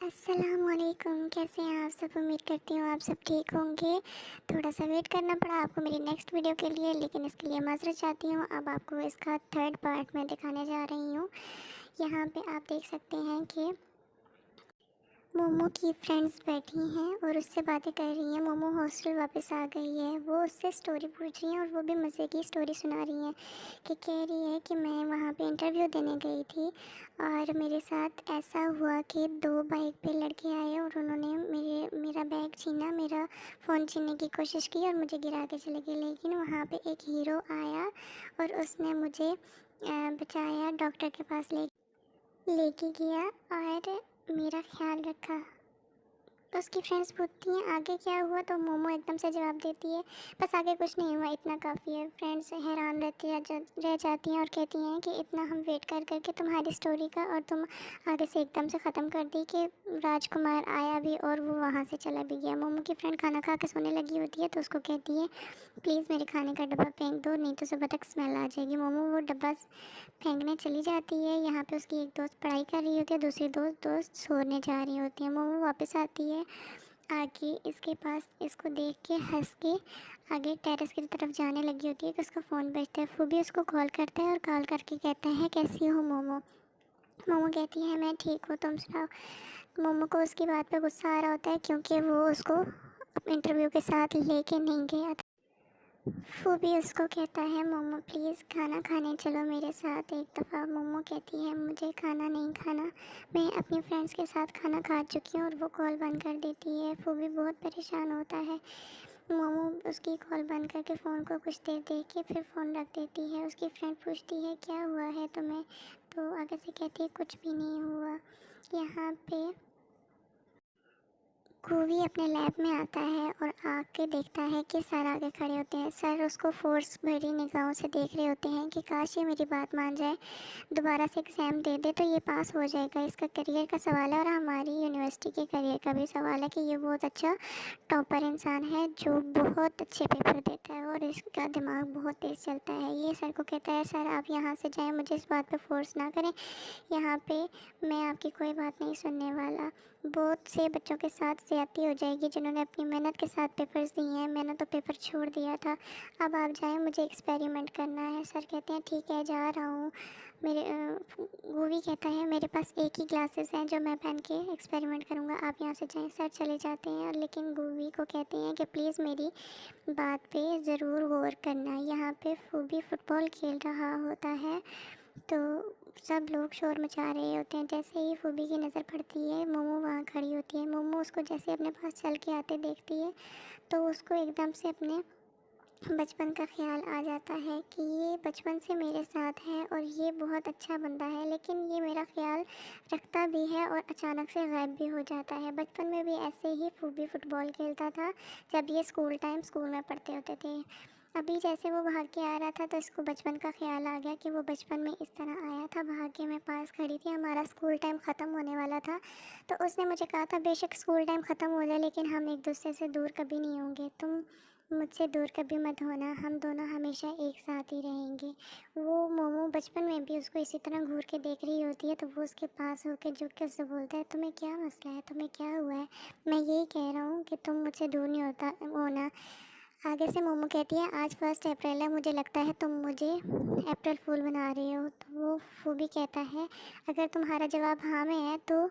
अस्सलामुअलैकुम, कैसे हैं आप सब। उम्मीद करती हूँ आप सब ठीक होंगे। थोड़ा सा वेट करना पड़ा आपको मेरी नेक्स्ट वीडियो के लिए, लेकिन इसके लिए माज़रत चाहती हूँ। अब आपको इसका थर्ड पार्ट मैं दिखाने जा रही हूँ। यहाँ पे आप देख सकते हैं कि मोमो की फ्रेंड्स बैठी हैं और उससे बातें कर रही हैं। मोमो हॉस्टल वापस आ गई है, वो उससे स्टोरी पूछ रही हैं और वो भी मज़े की स्टोरी सुना रही हैं कि कह रही है कि मैं वहाँ पे इंटरव्यू देने गई थी और मेरे साथ ऐसा हुआ कि दो बाइक पे लड़के आए और उन्होंने मेरा बैग छीना, मेरा फ़ोन छीनने की कोशिश की और मुझे गिरा के चले गए। लेकिन वहाँ पे एक हीरो आया और उसने मुझे बचाया, डॉक्टर के पास लेके गया और मेरा ख्याल रखा। तो उसकी फ्रेंड्स पूछती हैं आगे क्या हुआ, तो मोमो एकदम से जवाब देती है बस आगे कुछ नहीं हुआ, इतना काफ़ी है। फ्रेंड्स हैरान रह जाती हैं और कहती हैं कि इतना हम वेट कर करके तुम्हारी स्टोरी का और तुम आगे से एकदम से ख़त्म कर दी कि राजकुमार आया भी और वो वहाँ से चला भी गया। मोमो की फ्रेंड खाना खा के सोने लगी होती है तो उसको कहती है प्लीज़ मेरे खाने का डब्बा फेंक दो, नहीं तो सुबह तक स्मेल आ जाएगी। मोमो वो डब्बा फेंकने चली जाती है। यहाँ पे उसकी एक दोस्त पढ़ाई कर रही होती है, दूसरी दोस्त सोने जा रही होती है। मोमो वापस आती है आगे इसके पास, इसको देख के हंस के आगे टेरेस की तरफ जाने लगी होती है कि उसका फ़ोन बजता है। फूबी उसको कॉल करता है और कॉल करके कहता है कैसी हो मोमो। मोमो कहती है मैं ठीक हूँ, तुम सुनाओ। मोमो को उसकी बात पे गुस्सा आ रहा होता है क्योंकि वो उसको इंटरव्यू के साथ लेके नहीं गया था। फूबी उसको कहता है मोमो प्लीज़ खाना खाने चलो मेरे साथ एक दफ़ा। मोमो कहती है मुझे खाना नहीं खाना, मैं अपनी फ्रेंड्स के साथ खाना खा चुकी हूँ, और वो कॉल बंद कर देती है। फूबी बहुत परेशान होता है। मोमो उसकी कॉल बंद करके फ़ोन को कुछ देर देख के फिर फ़ोन रख देती है। उसकी फ्रेंड पूछती है क्या हुआ है तुम्हें, तो आगे से कहती है कुछ भी नहीं हुआ। यहाँ पे कूवी अपने लैब में आता है और आके देखता है कि सर आगे खड़े होते हैं। सर उसको फोर्स भरी निगाहों से देख रहे होते हैं कि काश ये मेरी बात मान जाए, दोबारा से एग्ज़ाम दे दे तो ये पास हो जाएगा। इसका करियर का सवाल है और हमारी यूनिवर्सिटी के करियर का भी सवाल है कि ये बहुत अच्छा टॉपर इंसान है जो बहुत अच्छे पेपर देता है और इसका दिमाग बहुत तेज़ चलता है। ये सर को कहता है सर आप यहाँ से जाएँ, मुझे इस बात पर फोर्स ना करें, यहाँ पे मैं आपकी कोई बात नहीं सुनने वाला। बहुत से बच्चों के साथ ज़्यादती हो जाएगी जिन्होंने अपनी मेहनत के साथ पेपर्स दिए हैं, मैंने तो पेपर छोड़ दिया था। अब आप जाएं, मुझे एक्सपेरिमेंट करना है। सर कहते हैं ठीक है जा रहा हूँ। मेरे गोवी कहता है मेरे पास एक ही ग्लासेस हैं जो मैं पहन के एक्सपेरिमेंट करूँगा, आप यहाँ से जाएं। सर चले जाते हैं और लेकिन गोवी को कहते हैं कि प्लीज़ मेरी बात पे ज़रूर गौर करना। यहाँ पे फूबी फ़ुटबॉल खेल रहा होता है तो सब लोग शोर मचा रहे होते हैं। जैसे ही फूबी की नज़र पड़ती है मोमो वहाँ खड़ी होती है। मोमो उसको जैसे अपने पास चल के आते देखती है तो उसको एकदम से अपने बचपन का ख्याल आ जाता है कि ये बचपन से मेरे साथ है और ये बहुत अच्छा बंदा है, लेकिन ये मेरा ख्याल रखता भी है और अचानक से गायब भी हो जाता है। बचपन में भी ऐसे ही फूबी फ़ुटबॉल खेलता था जब ये स्कूल में पढ़ते होते थे। अभी जैसे वो भाग के आ रहा था तो इसको बचपन का ख्याल आ गया कि वो बचपन में इस तरह आया था, भाग के मैं पास खड़ी थी, हमारा स्कूल टाइम ख़त्म होने वाला था। तो उसने मुझे कहा था बेशक स्कूल टाइम ख़त्म हो जाए लेकिन हम एक दूसरे से दूर कभी नहीं होंगे, तुम मुझसे दूर कभी मत होना, हम दोनों हमेशा एक साथ ही रहेंगे। वो मोमो बचपन में भी उसको इसी तरह घूर के देख रही होती है तो वो उसके पास होकर झुक के उससे बोलता है तुम्हें क्या मसला है, तुम्हें क्या हुआ है, मैं यही कह रहा हूँ कि तुम मुझसे दूर नहीं होना। आगे से मोमो कहती है आज 1 अप्रैल है, मुझे लगता है तुम मुझे अप्रैल फूल बना रही हो। तो वो फूबी कहता है अगर तुम्हारा जवाब हाँ में है तो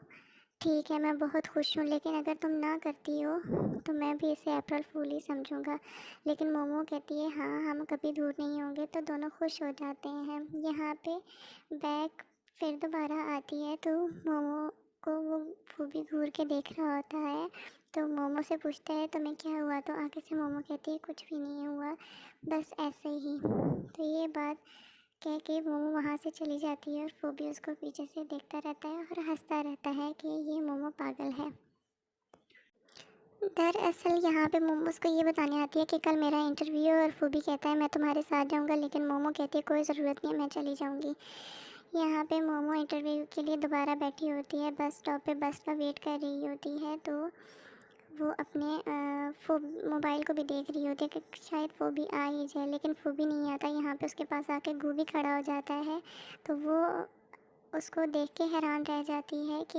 ठीक है, मैं बहुत खुश हूँ, लेकिन अगर तुम ना करती हो तो मैं भी इसे अप्रैल फूल ही समझूंगा। लेकिन मोमो कहती है हाँ हम कभी दूर नहीं होंगे, तो दोनों खुश हो जाते हैं। यहाँ पे बैग फिर दोबारा आती है तो मोमो को वो फूबी घूर के देख रहा होता है तो मोमो से पूछता है तुम्हें क्या हुआ, तो आगे से मोमो कहती है कुछ भी नहीं हुआ, बस ऐसे ही। तो ये बात कह के मोमो वहाँ से चली जाती है और फूबी उसको पीछे से देखता रहता है और हंसता रहता है कि ये मोमो पागल है। दरअसल यहाँ पे मोमो उसको ये बताने आती है कि कल मेरा इंटरव्यू है और फूबी कहता है मैं तुम्हारे साथ जाऊँगा, लेकिन मोमो कहती है कोई ज़रूरत नहीं, मैं चली जाऊँगी। यहाँ पे मोमो इंटरव्यू के लिए दोबारा बैठी होती है, बस स्टॉप पे बस का वेट कर रही होती है तो वो अपने मोबाइल को भी देख रही होती है कि शायद फूबी आ ही जाए, लेकिन फूबी नहीं आता। यहाँ पे उसके पास आके गूवी खड़ा हो जाता है तो वो उसको देख के हैरान रह जाती है कि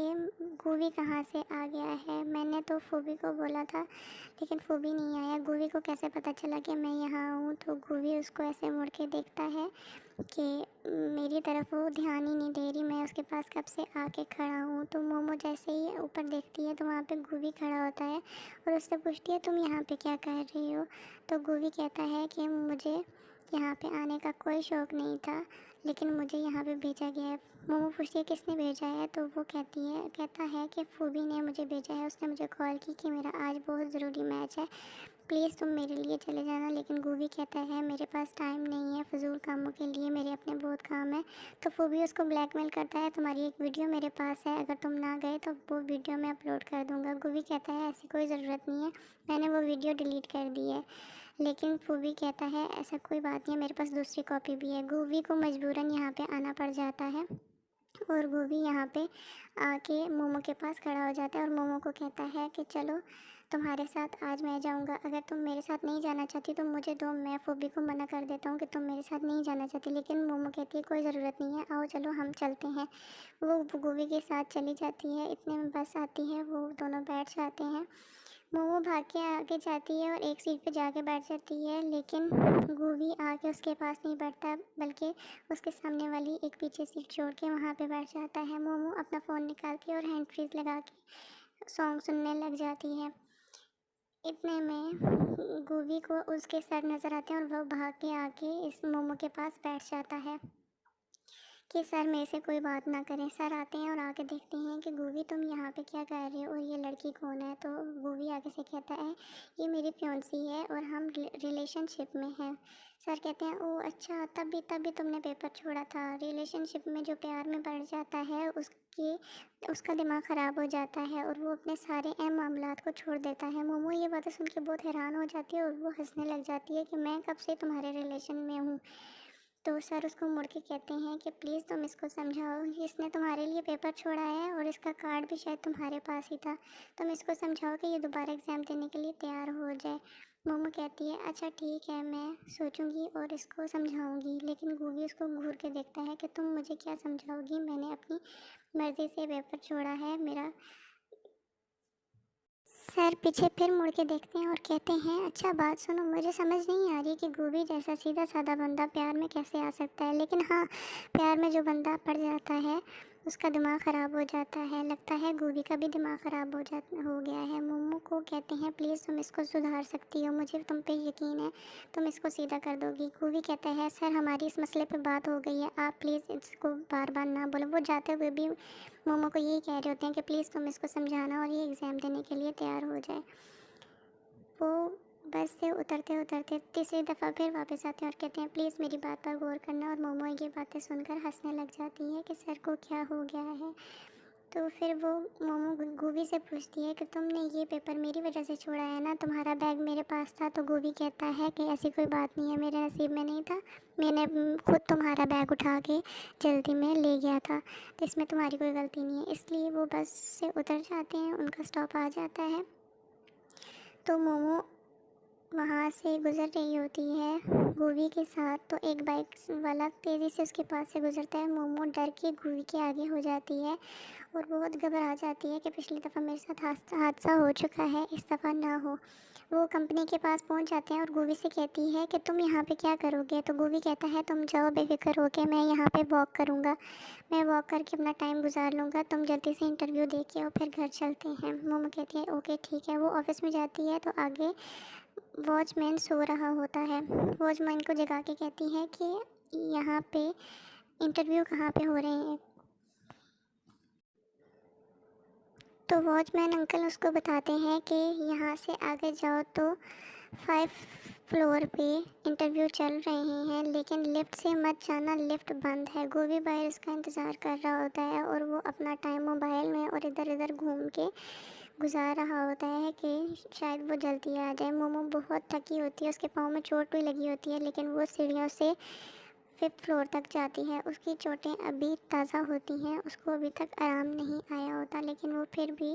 गोभी कहाँ से आ गया है। मैंने तो फूबी को बोला था लेकिन फूबी नहीं आया। गोभी को कैसे पता चला कि मैं यहाँ हूँ? तो गोभी उसको ऐसे मुड़ के देखता है कि मेरी तरफ वो ध्यान ही नहीं दे रही, मैं उसके पास कब से आके खड़ा हूँ। तो मोमो जैसे ही ऊपर देखती है तो वहाँ पे गोभी खड़ा होता है और उससे पूछती है तुम यहाँ पे क्या कर रही हो? तो गोभी कहता है कि मुझे यहाँ पे आने का कोई शौक़ नहीं था लेकिन मुझे यहाँ पे भेजा गया है। मोमो पूछती है किसने भेजा है? तो वो कहता है कि फूबी ने मुझे भेजा है, उसने मुझे कॉल की कि मेरा आज बहुत ज़रूरी मैच है, प्लीज़ तुम मेरे लिए चले जाना। लेकिन गोभी कहता है मेरे पास टाइम नहीं है फ़िज़ूल कामों के लिए, मेरे अपने बहुत काम है। तो फूबी उसको ब्लैकमेल करता है तुम्हारी एक वीडियो मेरे पास है, अगर तुम ना गए तो वो वीडियो मैं अपलोड कर दूँगा। गोभी कहता है ऐसी कोई ज़रूरत नहीं है, मैंने वो वीडियो डिलीट कर दी है। लेकिन फूबी कहता है ऐसा कोई बात नहीं है, मेरे पास दूसरी कॉपी भी है। गोभी को मजबूरन यहाँ पे आना पड़ जाता है और गोभी यहाँ पे आके मोमो के पास खड़ा हो जाता है और मोमो को कहता है कि चलो तुम्हारे साथ आज मैं जाऊँगा, अगर तुम मेरे साथ नहीं जाना चाहती तो मुझे दो, मैं फूबी को मना कर देता हूँ कि तुम मेरे साथ नहीं जाना चाहती। लेकिन मोमो कहती है कोई ज़रूरत नहीं है, आओ चलो हम चलते हैं। वो गोभी के साथ चली जाती है। इतने में बस आती है, वो दोनों बैठ जाते हैं। मोमो भाग के आगे जाती है और एक सीट पे जाके बैठ जाती है, लेकिन गोभी आके उसके पास नहीं बैठता बल्कि उसके सामने वाली एक पीछे सीट छोड़ के वहाँ पे बैठ जाता है। मोमो अपना फ़ोन निकाल के और हैंड फ्रीज लगा के सॉन्ग सुनने लग जाती है। इतने में गोभी को उसके सर नज़र आते हैं और वह भाग के आके इस मोमो के पास बैठ जाता है कि सर मेरे से कोई बात ना करें। सर आते हैं और आके देखते हैं कि गोभी तुम यहाँ पे क्या कर रहे हो और ये लड़की कौन है? तो गोभी आगे से कहता है ये मेरी फियांसी है और हम रिलेशनशिप में हैं। सर कहते हैं ओह अच्छा, तभी तुमने पेपर छोड़ा था। रिलेशनशिप में जो प्यार में बढ़ जाता है उसका दिमाग ख़राब हो जाता है और वो अपने सारे अहम मामलात को छोड़ देता है। मोमो ये बातें सुन के बहुत हैरान हो जाती है और वो हंसने लग जाती है कि मैं कब से तुम्हारे रिलेशन में हूँ। तो सर उसको मुड़ के कहते हैं कि प्लीज़ तुम इसको समझाओ, इसने तुम्हारे लिए पेपर छोड़ा है और इसका कार्ड भी शायद तुम्हारे पास ही था। तुम इसको समझाओ कि ये दोबारा एग्ज़ाम देने के लिए तैयार हो जाए। मोमो कहती है अच्छा ठीक है, मैं सोचूंगी और इसको समझाऊंगी। लेकिन गोभी उसको घूर के देखता है कि तुम मुझे क्या समझाओगी, मैंने अपनी मर्ज़ी से पेपर छोड़ा है। मेरा सर पीछे फिर मुड़ के देखते हैं और कहते हैं अच्छा बात सुनो, मुझे समझ नहीं आ रही कि गोभी जैसा सीधा साधा बंदा प्यार में कैसे आ सकता है। लेकिन हाँ, प्यार में जो बंदा पड़ जाता है उसका दिमाग ख़राब हो जाता है। लगता है गोभी का भी दिमाग ख़राब हो गया है। मोमो को कहते हैं प्लीज़ तुम इसको सुधार सकती हो, मुझे तुम पे यकीन है, तुम इसको सीधा कर दोगी। गोभी कहता है सर हमारी इस मसले पे बात हो गई है, आप प्लीज़ इसको बार बार ना बोलो। वो जाते हुए भी मोमो को यही कह रहे होते हैं कि प्लीज़ तुम इसको समझाना और ये एग्ज़ाम देने के लिए तैयार हो जाए। वो बस से उतरते उतरते तीसरी दफ़ा फिर वापस आते हैं और कहते हैं प्लीज़ मेरी बात पर गौर करना। और मोमो ये बातें सुनकर हंसने लग जाती है कि सर को क्या हो गया है। तो फिर वो मोमो गोभी से पूछती है कि तुमने ये पेपर मेरी वजह से छोड़ा है ना, तुम्हारा बैग मेरे पास था। तो गोभी कहता है कि ऐसी कोई बात नहीं है, मेरे नसीब में नहीं था, मैंने खुद तुम्हारा बैग उठा के जल्दी में ले गया था, तो इसमें तुम्हारी कोई गलती नहीं है। इसलिए वो बस से उतर जाते हैं, उनका स्टॉप आ जाता है। तो मोमो वहाँ से गुज़र रही होती है गोभी के साथ, तो एक बाइक वाला तेज़ी से उसके पास से गुज़रता है। मोमो डर के गोभी के आगे हो जाती है और बहुत घबरा जाती है कि पिछली दफ़ा मेरे साथ हादसा हो चुका है, इस दफ़ा ना हो। वो कंपनी के पास पहुंच जाते हैं और गोभी से कहती है कि तुम यहाँ पे क्या करोगे? तो गोभी कहता है तुम जाओ बेफिक्र होके, मैं यहाँ पे वॉक करूँगा, मैं वॉक करके अपना टाइम गुजार लूँगा, तुम जल्दी से इंटरव्यू दे के और फिर घर चलते हैं। मोमो कहती है ओके ठीक है। वो ऑफिस में जाती है तो आगे वॉचमैन सो रहा होता है। वॉचमैन को जगा के कहती है कि यहाँ पे इंटरव्यू कहाँ पे हो रहे हैं। तो वॉचमैन अंकल उसको बताते हैं कि यहाँ से आगे जाओ तो 5 फ्लोर पे इंटरव्यू चल रहे हैं, लेकिन लिफ्ट से मत जाना, लिफ्ट बंद है। गोभी बाहर उसका इंतज़ार कर रहा होता है और वो अपना टाइम मोबाइल में और इधर उधर घूम के गुजार रहा होता है कि शायद वो जल्दी आ जाए। मोमो बहुत थकी होती है, उसके पाँव में चोट भी लगी होती है, लेकिन वो सीढ़ियों से 5th फ्लोर तक जाती है। उसकी चोटें अभी ताज़ा होती हैं, उसको अभी तक आराम नहीं आया होता, लेकिन वो फिर भी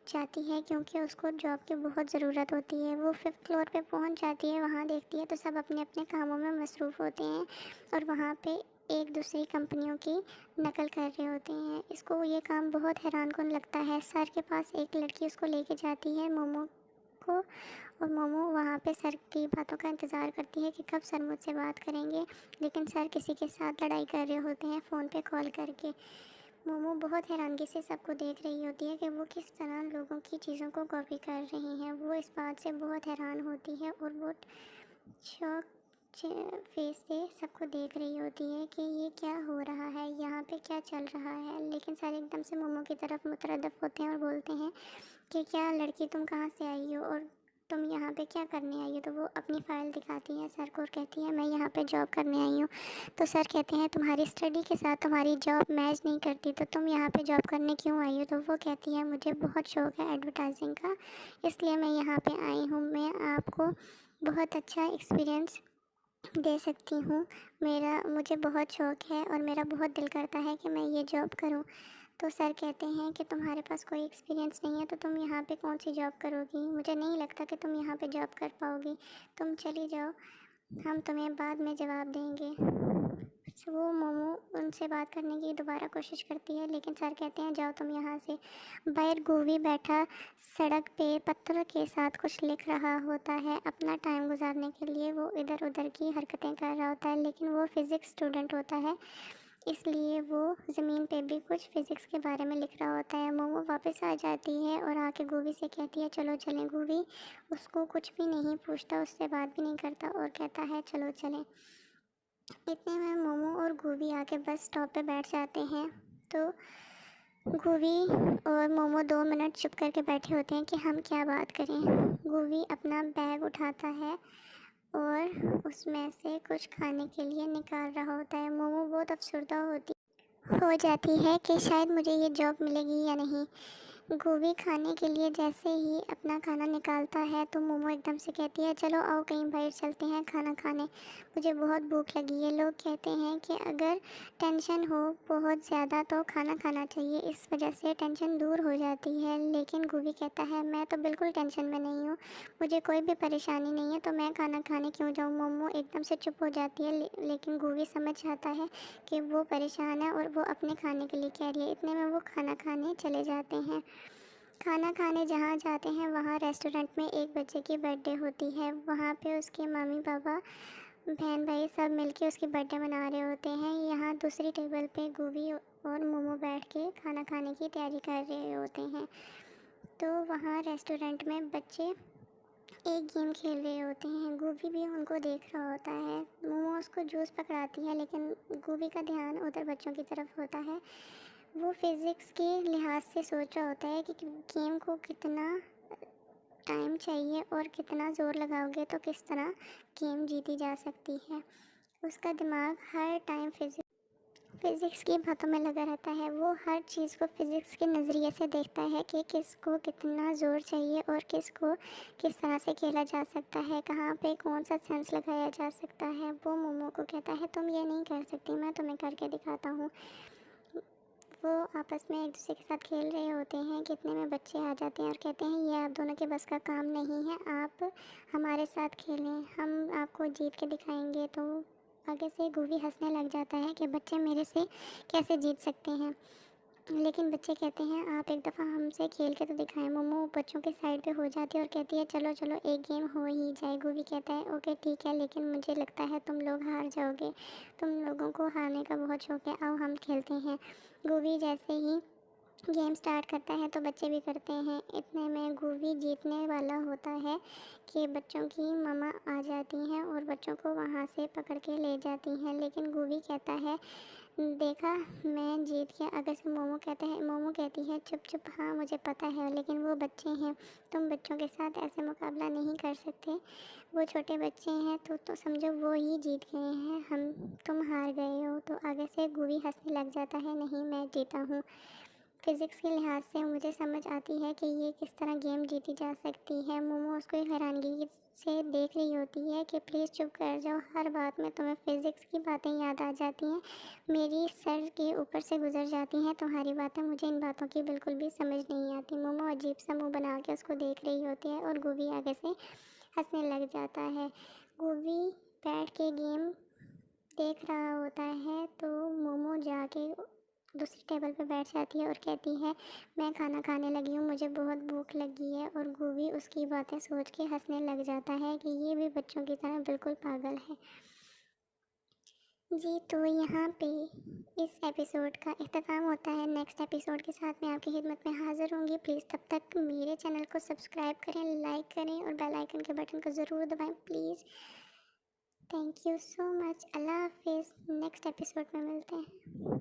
जाती है क्योंकि उसको जॉब की बहुत ज़रूरत होती है। वो 5th फ्लोर पे पहुंच जाती है, वहाँ देखती है तो सब अपने अपने कामों में मसरूफ़ होते हैं और वहाँ पे एक दूसरी कंपनियों की नकल कर रहे होते हैं। इसको ये काम बहुत हैरानकुन लगता है। सर के पास एक लड़की उसको लेके जाती है मोमो को, और मोमो वहाँ पे सर की बातों का इंतज़ार करती है कि कब सर मुझसे बात करेंगे, लेकिन सर किसी के साथ लड़ाई कर रहे होते हैं फ़ोन पे कॉल करके। मोमो बहुत हैरानगी से सबको देख रही होती है कि वो किस तरह लोगों की चीज़ों को कॉपी कर रही हैं। वो इस बात से बहुत हैरान होती है और वो शौक फेस से सबको देख रही होती है कि ये क्या हो रहा है, यहाँ पे क्या चल रहा है। लेकिन सर एकदम से मोमो की तरफ मुतरद्दफ़ होते हैं और बोलते हैं कि क्या लड़की तुम कहाँ से आई हो और तुम यहाँ पे क्या करने आई हो। तो वो अपनी फ़ाइल दिखाती है सर को और कहती है मैं यहाँ पे जॉब करने आई हूँ। तो सर कहते हैं तुम्हारी स्टडी के साथ तुम्हारी जॉब मैच नहीं करती, तो तुम यहाँ पे जॉब करने क्यों आई हो। तो वो कहती है मुझे बहुत शौक़ है एडवर्टाइजिंग का, इसलिए मैं यहाँ पे आई हूँ। मैं आपको बहुत अच्छा एक्सपीरियंस दे सकती हूँ। मुझे बहुत शौक़ है और मेरा बहुत दिल करता है कि मैं ये जॉब करूँ। तो सर कहते हैं कि तुम्हारे पास कोई एक्सपीरियंस नहीं है तो तुम यहाँ पे कौन सी जॉब करोगी, मुझे नहीं लगता कि तुम यहाँ पे जॉब कर पाओगी, तुम चली जाओ, हम तुम्हें बाद में जवाब देंगे। तो वो मोमो उनसे बात करने की दोबारा कोशिश करती है, लेकिन सर कहते हैं जाओ तुम यहाँ से। बाहर गोवी बैठा सड़क पे पत्थर के साथ कुछ लिख रहा होता है। अपना टाइम गुजारने के लिए वो इधर उधर की हरकतें कर रहा होता है, लेकिन वो फ़िज़िक्स स्टूडेंट होता है, इसलिए वो ज़मीन पे भी कुछ फ़िज़िक्स के बारे में लिख रहा होता है। मोमो वापस आ जाती है और आके गोवी से कहती है चलो चलें। गोवी उसको कुछ भी नहीं पूछता, उससे बात भी नहीं करता और कहता है चलो चलें। इतने में मोमो और गोवी आके बस स्टॉप पे बैठ जाते हैं। तो गोवी और मोमो 2 मिनट चुप करके बैठे होते हैं कि हम क्या बात करें। गोवी अपना बैग उठाता है और उसमें से कुछ खाने के लिए निकाल रहा होता है। मोमो बहुत अफसरदा हो जाती है कि शायद मुझे ये जॉब मिलेगी या नहीं। गोभी खाने के लिए जैसे ही अपना खाना निकालता है तो मोमो एकदम से कहती है चलो आओ कहीं बाहर चलते हैं खाना खाने, मुझे बहुत भूख लगी है। लोग कहते हैं कि अगर टेंशन हो बहुत ज़्यादा तो खाना खाना चाहिए, इस वजह से टेंशन दूर हो जाती है। लेकिन गोभी कहता है मैं तो बिल्कुल टेंशन में नहीं हूँ, मुझे कोई भी परेशानी नहीं है, तो मैं खाना खाने क्यों जाऊँ। मोमो एकदम से चुप हो जाती है, लेकिन गोभी समझ जाता है कि वो परेशान है और वो अपने खाने के लिए कह रही है। इतने में वो खाना खाने चले जाते हैं। खाना खाने जहाँ जाते हैं वहाँ रेस्टोरेंट में एक बच्चे की बर्थडे होती है। वहाँ पे उसके मम्मी पापा बहन भाई सब मिलके उसकी बर्थडे मना रहे होते हैं। यहाँ दूसरी टेबल पे गोभी और मोमो बैठ के खाना खाने की तैयारी कर रहे होते हैं। तो वहाँ रेस्टोरेंट में बच्चे एक गेम खेल रहे होते हैं। गोभी भी उनको देख रहा होता है। मोमो उसको जूस पकड़ाती है, लेकिन गोभी का ध्यान उधर बच्चों की तरफ होता है। वो फिज़िक्स के लिहाज से सोच रहा होता है कि गेम को कितना टाइम चाहिए और कितना ज़ोर लगाओगे तो किस तरह गेम जीती जा सकती है। उसका दिमाग हर टाइम फ़िज़िक्स की बातों में लगा रहता है। वो हर चीज़ को फ़िज़िक्स के नज़रिए से देखता है कि किसको कितना ज़ोर चाहिए और किसको किस तरह से खेला जा सकता है, कहाँ पे कौन सा सेंस लगाया जा सकता है। वो मोमो को कहता है तुम ये नहीं कर सकती, मैं तुम्हें करके दिखाता हूँ। वो आपस में एक दूसरे के साथ खेल रहे होते हैं। कितने में बच्चे आ जाते हैं और कहते हैं ये आप दोनों के बस का काम नहीं है, आप हमारे साथ खेलें, हम आपको जीत के दिखाएंगे। तो आगे से गोभी हंसने लग जाता है कि बच्चे मेरे से कैसे जीत सकते हैं। लेकिन बच्चे कहते हैं आप एक दफ़ा हमसे खेल के तो दिखाएं। मोमो बच्चों के साइड पे हो जाती है और कहती है चलो चलो एक गेम हो ही जाए। गोभी कहता है ओके ठीक है, लेकिन मुझे लगता है तुम लोग हार जाओगे, तुम लोगों को हारने का बहुत शौक है, आओ हम खेलते हैं। गोभी जैसे ही गेम स्टार्ट करता है तो बच्चे भी करते हैं। इतने में गोभी जीतने वाला होता है कि बच्चों की मम्मा आ जाती हैं और बच्चों को वहाँ से पकड़ के ले जाती हैं। लेकिन गोभी कहता है देखा मैं जीत गया। अगर से मोमो कहती है चुप चुप, हाँ मुझे पता है, लेकिन वो बच्चे हैं, तुम बच्चों के साथ ऐसे मुकाबला नहीं कर सकते, वो छोटे बच्चे हैं तो समझो वो ही जीत गए हैं, तुम हार गए हो। तो आगे से गोभी हंसने लग जाता है नहीं मैं जीता हूँ। फ़िज़िक्स के लिहाज से मुझे समझ आती है कि ये किस तरह गेम जीती जा सकती है। मोमो उसको हैरानगी से देख रही होती है कि प्लीज़ चुप कर जाओ, हर बात में तुम्हें फ़िज़िक्स की बातें याद आ जाती हैं, मेरी सर के ऊपर से गुजर जाती हैं तुम्हारी बातें, मुझे इन बातों की बिल्कुल भी समझ नहीं आती। मोमो अजीब सा मुँह बना के उसको देख रही होती है और गोभी आगे से हंसने लग जाता है। गोभी बैठ के गेम देख रहा होता है तो मोमो जाके दूसरी टेबल पे बैठ जाती है और कहती है मैं खाना खाने लगी हूँ, मुझे बहुत भूख लगी है। और गोभी उसकी बातें सोच के हंसने लग जाता है कि ये भी बच्चों की तरह बिल्कुल पागल है। जी, तो यहाँ पे इस एपिसोड का इख्तिताम होता है। नेक्स्ट एपिसोड के साथ मैं आपकी खिदमत में हाज़िर होंगी। प्लीज़ तब तक मेरे चैनल को सब्सक्राइब करें, लाइक करें और बेल आइकन के बटन को ज़रूर दबाएं please. Thank you so much. अल्लाह हाफिज़। नेक्स्ट एपिसोड में मिलते हैं।